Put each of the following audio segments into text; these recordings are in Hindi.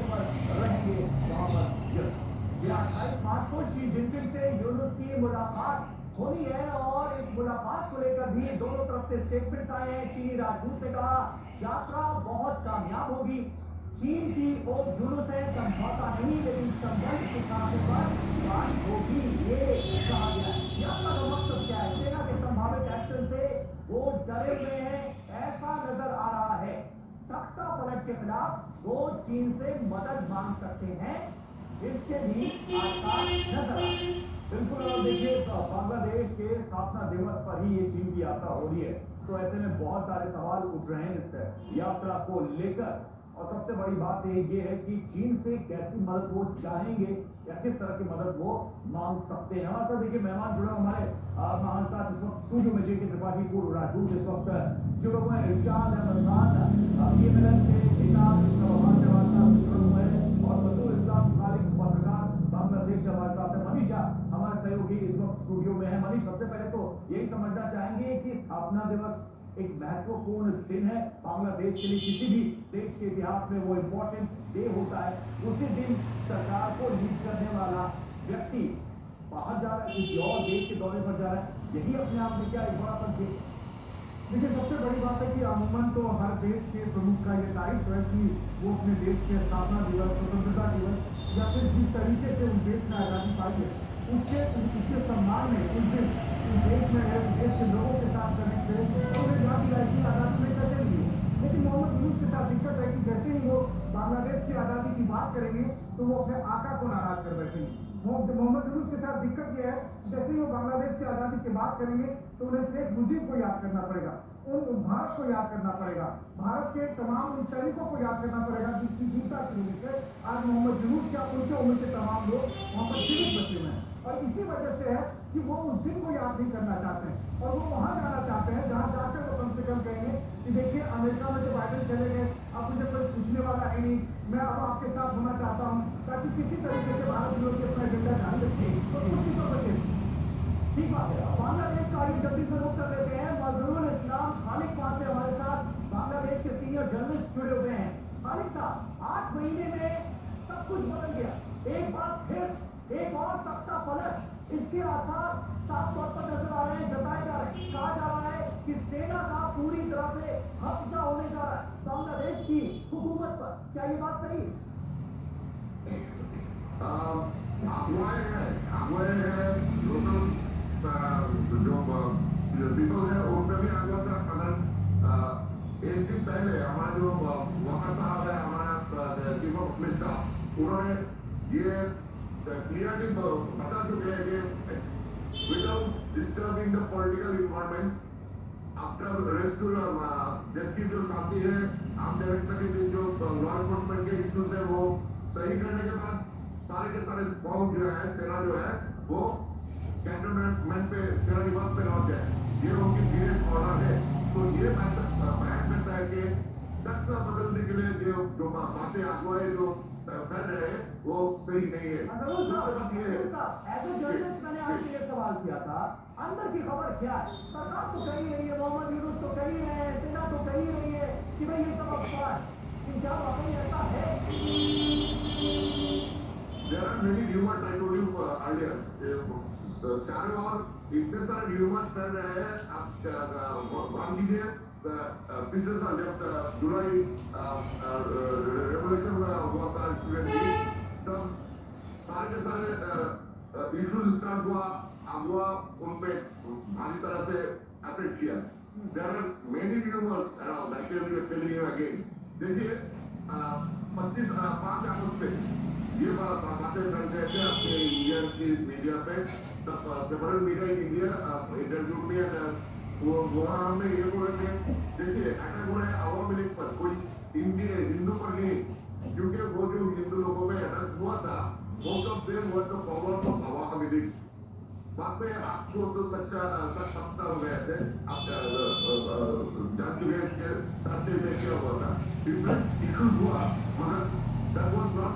पर रहेंगे मोहम्मद यूनुस। जी 28 मार्च को शी जिनपिंग से यूनुस की मुलाकात होनी है और इस मुलाकात को लेकर भी दोनों तरफ से स्टेटमेंट्स आए हैं। चीनी राजदूत ने कहा यात्रा बहुत कामयाब होगी। चीन की ओर यूनुस है समझौता नहीं लेकिन संबंध सुधारने पर बात होगी, ये कहा गया है। यात्रा का मकसद क्या है? सेना के संभावित एक्शन से वो डरे हुए हैं, ऐसा नजर आ रहा है। तख्ता पलट के खिलाफ वो चीन से मदद मांग सकते हैं, इसके भी आसार नजर आ रहे हैं। बिल्कुल। और देखिए बांग्लादेश के स्थापना दिवस पर ही ये चीन की यात्रा हो रही है, तो ऐसे में बहुत सारे सवाल उठ रहे हैं इस यात्रा को लेकर। और सबसे बड़ी बात ये है कि चीन से कैसी मदद वो चाहेंगे या किस तरह की मदद वो मांग सकते हैं। हमारे साथ देखिए मेहमान जुड़े हमारे महान साथ इस वक्त स्टूडियो में जेके त्रिपाठी पूर्व राजदूत इस वक्त जुड़े हुए हैं। इरशाद अहमद खान ये मिलन के पिता जुड़े हुए हैं और मजदूर इस्लाम खालिक पत्रकार बांग्लादेश हमारे साथ है। मनीषा हमारे सहयोगी इस वक्त स्टूडियो में है। मनीष, सबसे पहले तो यही समझना चाहेंगे कि स्थापना दिवस एक महत्वपूर्ण दिन है बांग्लादेश के लिए, किसी भी देश के इतिहास में वो इंपॉर्टेंट डे होता है। उसी दिन सरकार को लीड करने वाला व्यक्ति बाहर जा रहा है, किसी और देश के दौरे पर जा रहा है, यही अपने आप में क्या एक बड़ा संकेत। देखिए, सबसे बड़ी बात है कि अमूमन तो हर देश के प्रमुख का ये दायित्व है कि वो अपने देश के स्थापना दिवस, स्वतंत्रता दिवस या फिर जिस तरीके से उस देश में आज़ादी पाई है उसके सम्मान में उस दिन उस देश में रहे देश के लोगों के साथ कनेक्ट करें और उन्हें याद दिलाए कि आज़ादी में कैसे मिली है। लेकिन मोहम्मद यूनुस के साथ दिक्कत है कि जैसे ही वो बांग्लादेश की आज़ादी की बात करेंगे तो वो अपने आका को नाराज कर बैठेंगे। मोहम्मद यूनुस के साथ दिक्कत यह है, जैसे ही वो बांग्लादेश की आज़ादी की बात करेंगे तो उन्हें शेख मुजीब को याद करना पड़ेगा, उन भारत को याद करना पड़ेगा, भारत के तमाम उन सैनिकों को याद करना पड़ेगा जिसकी चिंता की वजह से आज मोहम्मद यूनुस या उनके उम्र के तमाम लोग वहाँ पर जीवित बचे हुए हैं। और इसी वजह से है कि वो उस दिन को याद नहीं करना चाहते हैं और वो वहां जाना चाहते हैं जहां जाकर वो कम से कम कहेंगे कि देखिए अमेरिका में जो बाइडेन चले गए, अब मुझे कोई पूछने वाला है नहीं, मैं अब आपके साथ होना चाहता हूं, ताकि किसी तरीके से भारत विरोधी अपना एजेंडा जारी रखे तो उसी पर बचे। ठीक बात है। बांग्लादेश का आइए जल्दी से रुख कर लेते हैं। मजदूर इस्लाम खालिक पास से हमारे साथ बांग्लादेश के सीनियर जर्नलिस्ट जुड़े हुए हैं। खालिक साहब, 8 महीने में सब कुछ बदल गया, एक बार फिर एक और तख्ता पलट, इसके आसार साफ तौर पर नजर आ रहे हैं, जताए जा रहे हैं। कहा जा रहा है कि सेना का पूरी तरह से कब्जा होने जा रहा है बांग्लादेश की हुकूमत पर, क्या ये बात सही है? अगुवाई है लोकल जो पीपल है उनका भी अगुआ था। अगर एक दिन पहले हमारा जो वफा साहब है, हमारा चीफ ऑफ मिनिस्टर, उन्होंने ये क्लियरली बता चुके हैं कि without disturbing the political environment after rescue देश की जो शांति है, आम जनता के जो लॉ एनफोर्समेंट के इश्यूज है वो सही करने के बाद सारे के सारे फौज जो है, सेना जो है वो कैंटोनमेंट पे सेना निवास पे लौट जाए, ये उनकी सीरियस ऑर्डर है। तो ये बयान मिलता है कि तख्ता बदलने के लिए जो बातें अगुवाई जो कर रहे हैं वो सही नहीं है। मैंने आपसे ये सवाल किया था, अंदर की खबर क्या है? सरकार तो कही रही है, मोहम्मद यूनुस तो कही रहे हैं, सेना तो कही रही है कि भाई ये सब अफवाह है, लेकिन क्या वाकई ऐसा है? There are many rumors, I told you earlier. चारों ओर इतने सारे rumors फैल रहे हैं। आप मान लीजिए पिछले साल जब जुलाई रेवोल्यूशन हुआ था स्टूडेंट की, तब सारे के सारे इश्यूज स्टार्ट हुआ, अगुआ उन पे भारी तरह से अटैक किया। There are many rumors around. I tell you again. देखिए 5 अगस्त पे ये बातें फैल गए थे अपने इंडिया की मीडिया पे, several media in India interview में वो हमने ये बोले थे, देखिए अटैक हो रहा है अवामी लीग पर, कोई इंडिया हिंदू पर नहीं, क्योंकि वो जो हिंदू लोगों में अटैक हुआ था most of them were the followers of Awami league. बाद में आपको तो सच सप्ताह हो गए थे, आप जान चुके हैं कि साथ में क्या हुआ था, डिफरेंट इश्यूज हुआ, मगर that was not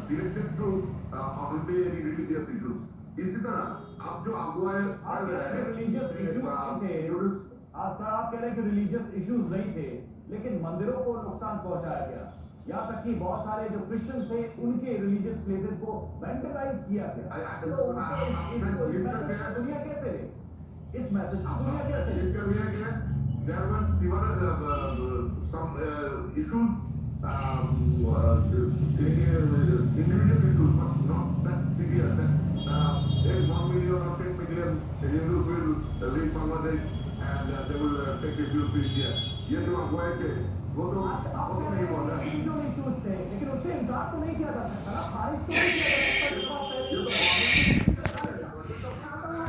directed to obviously any religious issues. इसी तरह आप जो अगुवाई कर रहे हैं रिलीजियस इश्यूज थे, सर आप कह रहे हैं कि रिलीजियस इश्यूज नहीं थे, लेकिन मंदिरों को नुकसान पहुंचाया गया, यहाँ तक कि बहुत सारे जो क्रिश्चियंस थे उनके रिलीजियस प्लेसेस को वेंडलाइज किया गया। तो इस मैसेज को दुनिया कैसे ले? इस मैसेज को दुनिया कैसे ले? There were some issues, individual issues, not that severe. There is 1 million or 10 million Hindus will reach Bangladesh and they will take refuge to India. ये जो अफवाहें थे, वो तो कुछ नहीं बोल रहा है। जो इश्यूज थे, लेकिन उससे इनकार तो नहीं किया जा सकता ना, खारिज तो नहीं किया जा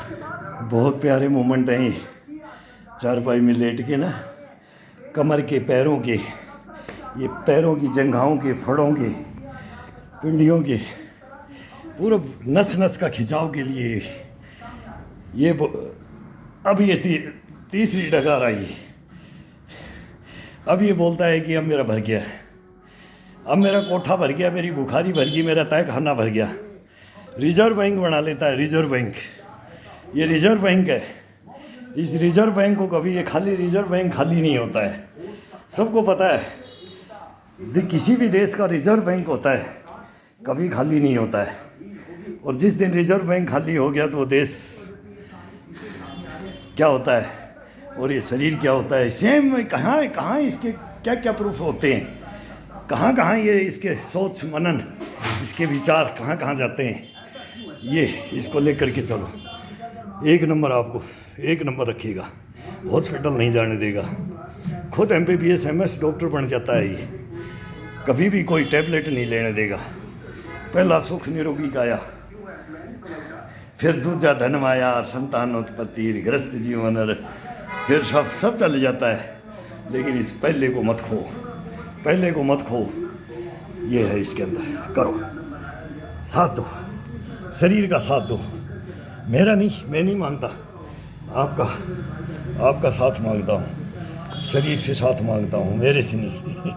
सकता। बहुत प्यारे मोमेंट हैं ये। चारपाई में लेट के ना, कमर के, पैरों के, ये पैरों की जंघाओं के, फड़ों के, पिंडियों के, पूरा नस नस का खिंचाव के लिए ये अब ये तीसरी डकार आई है। अब ये बोलता है कि अब मेरा भर गया है, अब मेरा कोठा भर गया, मेरी बुखारी भर गई, मेरा तय खाना भर गया। रिजर्व बैंक बना लेता है, रिजर्व बैंक। ये रिजर्व बैंक है। इस रिजर्व बैंक को कभी ये खाली रिजर्व बैंक खाली नहीं होता है, सबको पता है। किसी भी देश का रिजर्व बैंक होता है, कभी खाली नहीं होता है। और जिस दिन रिजर्व बैंक खाली हो गया तो वो देश क्या होता है और ये शरीर क्या होता है। सेम कहाँ कहाँ इसके क्या क्या प्रूफ होते हैं, कहाँ कहाँ ये इसके सोच मनन, इसके विचार कहाँ कहाँ जाते हैं। ये इसको लेकर के चलो, एक नंबर, आपको एक नंबर रखिएगा, हॉस्पिटल नहीं जाने देगा। खुद MBBS MS डॉक्टर बन जाता है ये, कभी भी कोई टैबलेट नहीं लेने देगा। पहला सुख निरोगी काया, फिर दूजा धन माया, संतान उत्पत्ति, ग्रस्त जीवन, फिर सब चल जाता है। लेकिन इस पहले को मत खो, पहले को मत खो। ये है इसके अंदर, करो, साथ दो, शरीर का साथ दो। मेरा नहीं, मैं नहीं मांगता, आपका साथ मांगता हूँ, शरीर से साथ मांगता हूँ, मेरे से नहीं।